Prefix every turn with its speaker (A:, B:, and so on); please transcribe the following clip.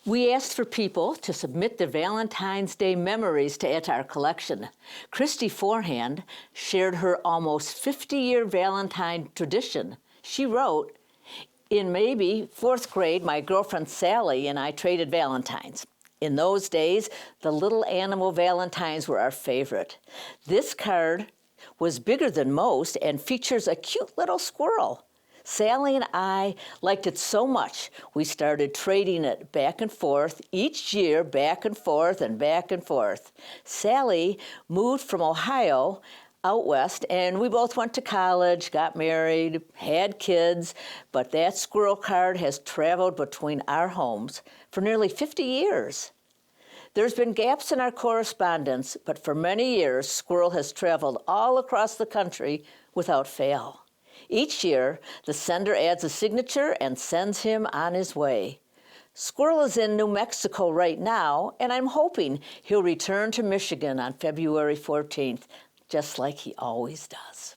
A: We asked for people to submit their Valentine's Day memories to add to our collection. Christy Forhan shared her almost 50-year Valentine tradition. She wrote, "In maybe 4th grade, my girlfriend Sally and I traded Valentines. In those days, the little animal Valentines were our favorite. This card was bigger than most and features a cute little squirrel. Sally and I liked it so much, we started trading it back and forth each year, back and forth and back and forth. Sally moved from Ohio out west, and we both went to college, got married, had kids, but that squirrel card has traveled between our homes for nearly 50 years. There's been gaps in our correspondence, but for many years, Squirrel has traveled all across the country without fail. Each year, the sender adds a signature and sends him on his way. Squirrel is in New Mexico right now, and I'm hoping he'll return to Michigan on February 14th, just like he always does."